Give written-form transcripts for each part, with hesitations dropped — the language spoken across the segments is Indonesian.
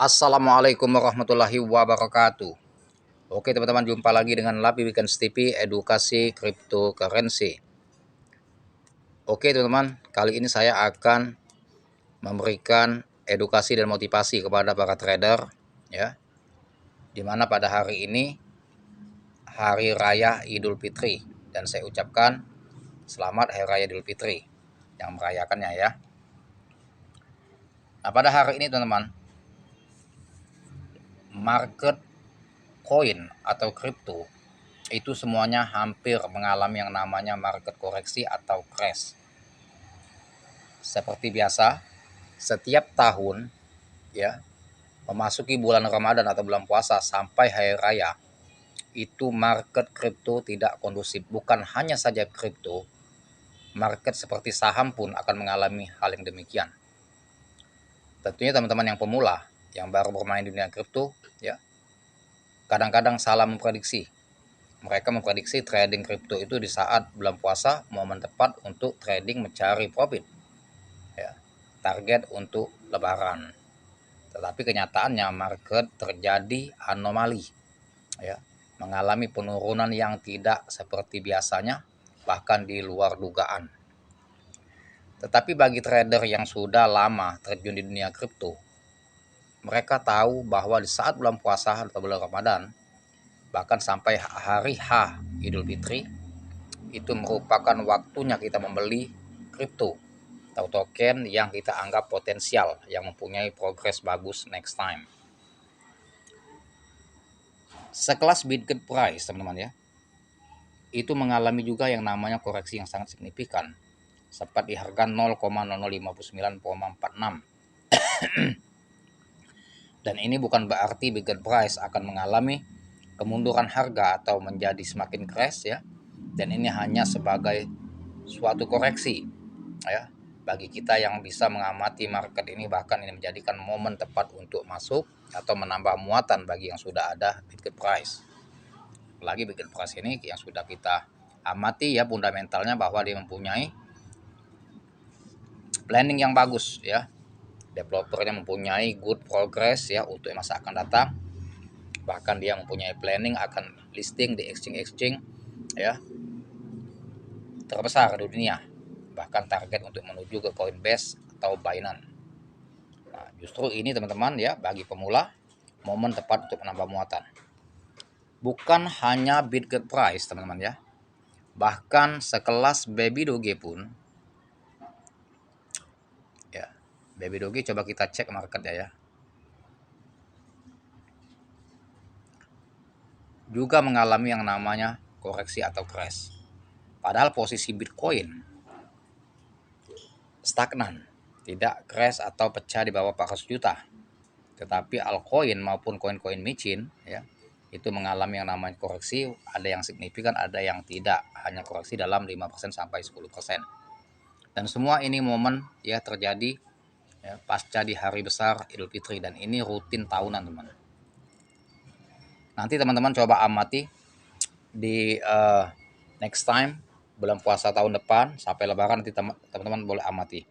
Assalamualaikum warahmatullahi wabarakatuh. Oke teman-teman, jumpa lagi dengan Lapi Weekends TV Edukasi Cryptocurrency. Oke teman-teman, kali ini saya akan memberikan edukasi dan motivasi kepada para trader ya. Dimana pada hari ini Hari Raya Idul Fitri, dan saya ucapkan selamat Hari Raya Idul Fitri yang merayakannya ya. Nah, pada hari ini teman-teman, market koin atau kripto itu semuanya hampir mengalami yang namanya market koreksi atau crash. Seperti biasa, setiap tahun ya, memasuki bulan Ramadan atau bulan puasa sampai hari raya, itu market kripto tidak kondusif. Bukan hanya saja kripto, market seperti saham pun akan mengalami hal yang demikian. Tentunya teman-teman yang pemula, yang baru bermain di dunia kripto ya, kadang-kadang salah memprediksi. Mereka memprediksi trading kripto itu di saat bulan puasa, momen tepat untuk trading mencari profit ya, target untuk lebaran. Tetapi kenyataannya market terjadi anomali ya, mengalami penurunan yang tidak seperti biasanya, bahkan di luar dugaan. Tetapi bagi trader yang sudah lama terjun di dunia kripto, mereka tahu bahwa di saat bulan puasa atau bulan Ramadan, bahkan sampai hari H Idul Fitri, itu merupakan waktunya kita membeli kripto atau token yang kita anggap potensial, yang mempunyai progres bagus next time. Sekelas Bitget Price teman-teman ya, itu mengalami juga yang namanya koreksi yang sangat signifikan, sempat di harga 0,0059,46. Dan ini bukan berarti Bitget Price akan mengalami kemunduran harga atau menjadi semakin crash ya. Dan ini hanya sebagai suatu koreksi ya, bagi kita yang bisa mengamati market ini. Bahkan ini menjadikan momen tepat untuk masuk atau menambah muatan bagi yang sudah ada Bitget Price. Apalagi Bitget Price ini yang sudah kita amati ya fundamentalnya, bahwa dia mempunyai planning yang bagus ya, developernya mempunyai good progress ya untuk masa akan datang. Bahkan dia mempunyai planning akan listing di exchange ya terbesar di dunia, bahkan target untuk menuju ke Coinbase atau Binance. Nah, justru ini teman-teman ya, bagi pemula momen tepat untuk menambah muatan. Bukan hanya Bitget Price teman-teman ya, bahkan sekelas Baby Doge pun ya. Baby Doge coba kita cek marketnya ya, juga mengalami yang namanya koreksi atau crash. Padahal posisi Bitcoin stagnan, tidak crash atau pecah di bawah 400 juta. Tetapi altcoin maupun koin-koin micin ya, itu mengalami yang namanya koreksi, ada yang signifikan, ada yang tidak, hanya koreksi dalam 5% sampai 10%. Dan semua ini momen ya terjadi ya, pasca di hari besar Idul Fitri, dan ini rutin tahunan teman. Nanti teman-teman coba amati di next time bulan puasa tahun depan sampai lebaran, nanti teman-teman boleh amati.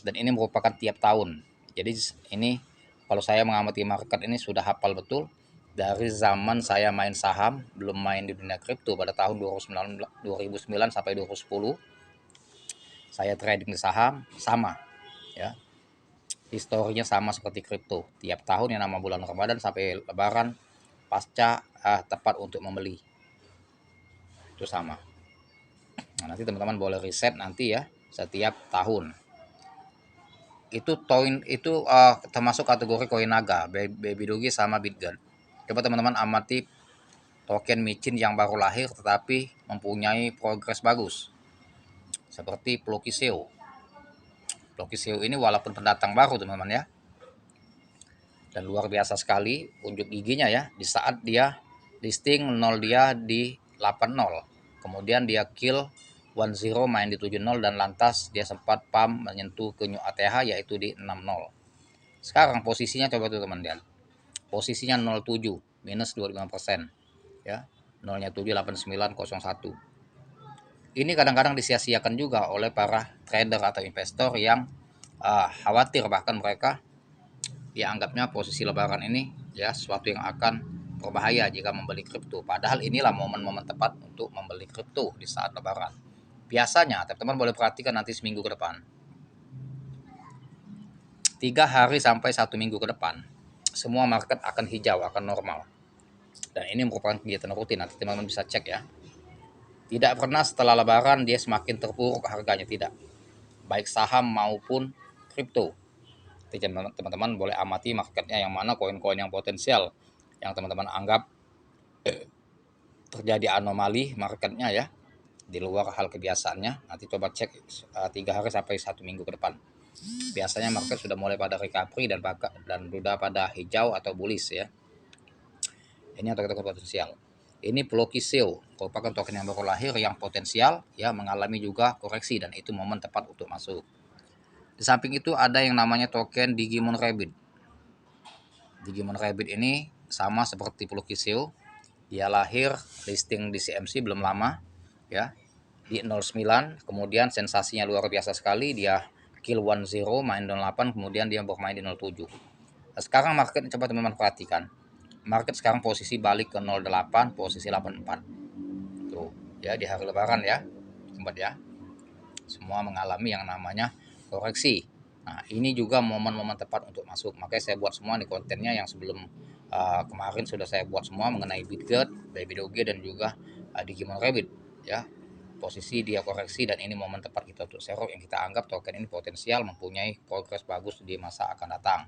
Dan ini merupakan tiap tahun. Jadi ini kalau saya mengamati market ini sudah hafal betul dari zaman saya main saham, belum main di dunia kripto pada tahun 2009 sampai 2010. Saya trading di saham sama ya. Historinya sama seperti kripto. Tiap tahun yang nama bulan Ramadan sampai lebaran pasca tepat untuk membeli. Itu sama. Nah, nanti teman-teman boleh riset nanti ya, setiap tahun. Itu termasuk kategori koin naga, Baby Doge sama Bitget. Coba teman-teman amati token micin yang baru lahir tetapi mempunyai progres bagus, seperti Plokiseo. Plokiseo ini walaupun pendatang baru teman-teman ya, dan luar biasa sekali unjuk giginya ya, di saat dia listing 0 dia di 80, kemudian dia kill 10 main di 70, dan lantas dia sempat pump menyentuh ke new ATH yaitu di 60. Sekarang posisinya coba tuh teman lihat, posisinya 07 minus 25% ya, 0-nya 78901. Ini kadang-kadang disia-siakan juga oleh para trader atau investor yang khawatir, bahkan mereka dia anggapnya posisi lebaran ini ya sesuatu yang akan berbahaya jika membeli kripto. Padahal inilah momen-momen tepat untuk membeli kripto di saat lebaran. Biasanya teman-teman boleh perhatikan nanti seminggu ke depan, 3 hari sampai 1 minggu ke depan, semua market akan hijau, akan normal. Dan ini merupakan kegiatan rutin, nanti teman-teman bisa cek ya. Tidak pernah setelah lebaran dia semakin terpuruk harganya, tidak. Baik saham maupun kripto. Teman-teman boleh amati marketnya yang mana koin-koin yang potensial, yang teman-teman anggap terjadi anomali marketnya ya, di luar hal kebiasaannya. Nanti coba cek 3 hari sampai 1 minggu ke depan. Biasanya market sudah mulai pada recovery dan sudah pada hijau atau bullish ya. Ini token potensial. Ini Plokiseo, merupakan token yang baru lahir yang potensial ya, mengalami juga koreksi dan itu momen tepat untuk masuk. Di samping itu ada yang namanya token Digimon Rabbit. Digimon Rabbit ini sama seperti Plokiseo, dia lahir listing di CMC belum lama ya, di 09, kemudian sensasinya luar biasa sekali, dia kill 10 main 08, kemudian dia bermain di 07. Nah, sekarang market coba teman-teman perhatikan. Market sekarang posisi balik ke 08, posisi 84. Tuh, ya di hari lebaran ya. Sempat ya. Semua mengalami yang namanya koreksi. Nah, ini juga momen-momen tepat untuk masuk. Makanya saya buat semua nih kontennya yang sebelum kemarin sudah saya buat semua mengenai Bitget, Baby Doge dan juga Digimon Rabbit ya. Posisi dia koreksi dan ini momen tepat kita untuk serok yang kita anggap token ini potensial mempunyai progres bagus di masa akan datang.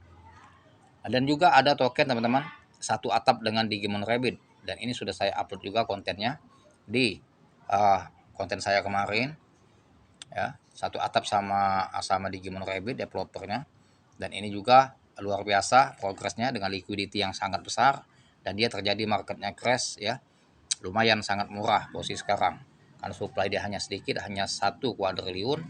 Dan juga ada token teman-teman satu atap dengan Digimon Rabbit dan ini sudah saya upload juga kontennya di konten saya kemarin ya, satu atap sama Digimon Rabbit developernya, dan ini juga luar biasa progresnya dengan liquidity yang sangat besar dan dia terjadi marketnya crash ya, lumayan sangat murah posisi sekarang karena supply dia hanya sedikit, hanya 1 kuadriliun.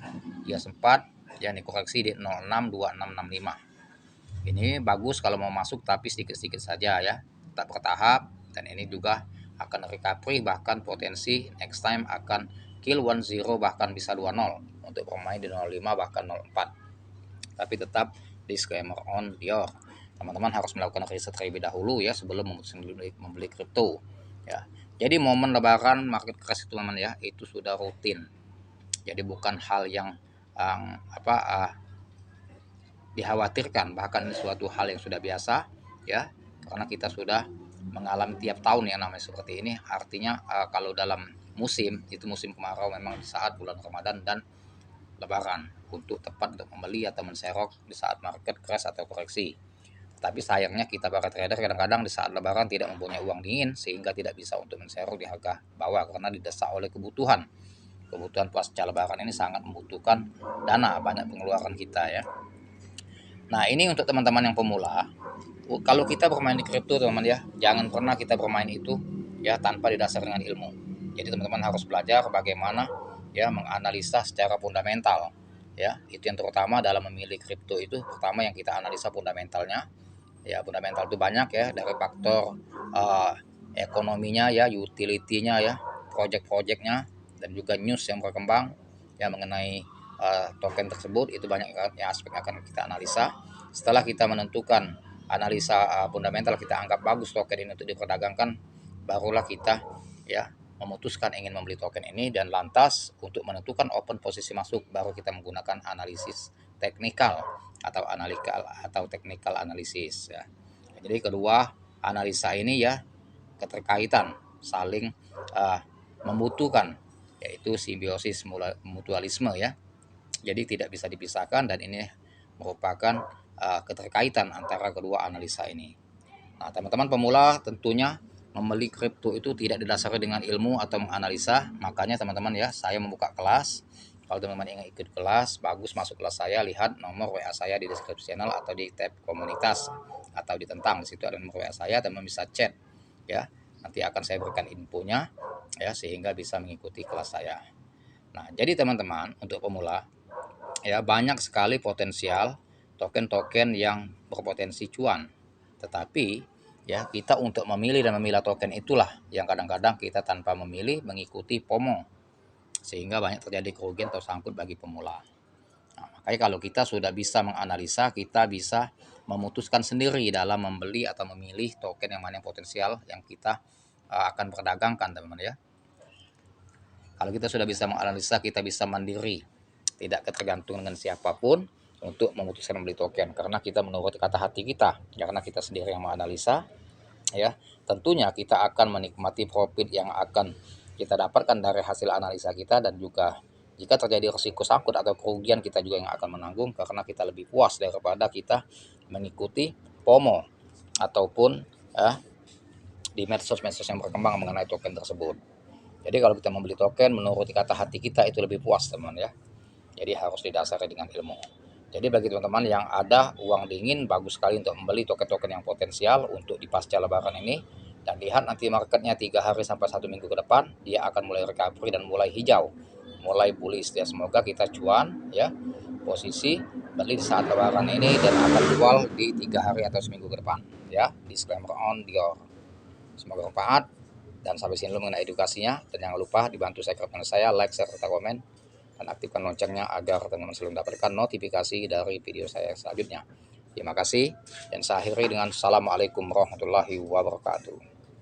Dia sempat ya dikoreksi di 062665. Ini bagus kalau mau masuk tapi sedikit-sedikit saja ya, tak bertahap, dan ini juga akan recovery bahkan potensi next time akan kill 10 bahkan bisa 20 untuk pemain di 05 bahkan 04. Tapi tetap disclaimer on your, teman-teman harus melakukan riset terlebih dahulu ya sebelum memutuskan membeli kripto ya. Jadi momen lebaran market crash itu teman ya, itu sudah rutin. Jadi bukan hal yang dikhawatirkan, bahkan ini suatu hal yang sudah biasa ya, karena kita sudah mengalami tiap tahun yang namanya seperti ini. Artinya kalau dalam musim itu musim kemarau memang di saat bulan Ramadan dan lebaran untuk tepat untuk membeli atau menserok di saat market crash atau koreksi. Tapi sayangnya kita para trader kadang-kadang di saat lebaran tidak mempunyai uang dingin sehingga tidak bisa untuk menserok di harga bawah karena didesak oleh kebutuhan pasca lebaran ini sangat membutuhkan dana, banyak pengeluaran kita ya. Nah, ini untuk teman-teman yang pemula. Kalau kita bermain di kripto teman-teman ya, jangan pernah kita bermain itu ya tanpa didasari dengan ilmu. Jadi teman-teman harus belajar bagaimana ya menganalisa secara fundamental. Ya, itu yang terutama dalam memilih kripto itu, pertama yang kita analisa fundamentalnya. Ya, fundamental itu banyak ya, dari faktor ekonominya ya, utility-nya ya, project-projectnya, dan juga news yang berkembang ya mengenai token tersebut. Itu banyak ya aspek yang akan kita analisa. Setelah kita menentukan analisa fundamental, kita anggap bagus token ini untuk diperdagangkan, barulah kita ya memutuskan ingin membeli token ini, dan lantas untuk menentukan open posisi masuk baru kita menggunakan analisis teknikal atau technical analisis ya. Jadi kedua analisa ini ya keterkaitan, saling membutuhkan, yaitu simbiosis mutualisme ya. Jadi tidak bisa dipisahkan dan ini merupakan keterkaitan antara kedua analisa ini. Nah, teman-teman pemula tentunya membeli kripto itu tidak didasari dengan ilmu atau menganalisa. Makanya teman-teman ya, saya membuka kelas. Kalau teman-teman ingin ikut kelas, bagus masuk kelas saya, lihat nomor WA saya di deskripsi channel atau di tab komunitas atau di tentang, di situ ada nomor WA saya, teman bisa chat ya. Nanti akan saya berikan infonya ya sehingga bisa mengikuti kelas saya. Nah, jadi teman-teman untuk pemula ya banyak sekali potensial token-token yang berpotensi cuan. Tetapi ya kita untuk memilih dan memilah token itulah yang kadang-kadang kita tanpa memilih mengikuti FOMO sehingga banyak terjadi kerugian atau sangkut bagi pemula. Nah, Makanya kalau kita sudah bisa menganalisa, kita bisa memutuskan sendiri dalam membeli atau memilih token yang mana yang potensial yang kita akan perdagangkan, teman-teman ya. Kalau kita sudah bisa menganalisa, kita bisa mandiri, tidak ketergantungan dengan siapapun untuk memutuskan membeli token, karena kita menurut kata hati kita, karena kita sendiri yang menganalisa ya. Tentunya kita akan menikmati profit yang akan kita dapatkan dari hasil analisa kita, dan juga jika terjadi risiko sangkut atau kerugian, kita juga yang akan menanggung, karena kita lebih puas daripada kita mengikuti FOMO ataupun di medsos-medsos yang berkembang mengenai token tersebut. Jadi kalau kita membeli token menurut kata hati kita itu lebih puas, teman ya. Jadi harus didasari dengan ilmu. Jadi bagi teman-teman yang ada uang dingin, bagus sekali untuk membeli token-token yang potensial untuk di pasca lebaran ini. Dan lihat nanti marketnya 3 hari sampai 1 minggu ke depan, dia akan mulai recovery dan mulai hijau, mulai bullish ya. Semoga kita cuan ya, posisi beli di saat lebaran ini dan akan jual di 3 hari atau seminggu ke depan ya. Disclaimer on Dior. Semoga bermanfaat. Dan sampai sini dulu mengenai edukasinya, dan jangan lupa dibantu subscribe channel saya, like, share, serta komen, dan aktifkan loncengnya agar teman-teman selalu mendapatkan notifikasi dari video saya selanjutnya. Terima kasih, dan saya akhiri dengan Assalamualaikum warahmatullahi wabarakatuh.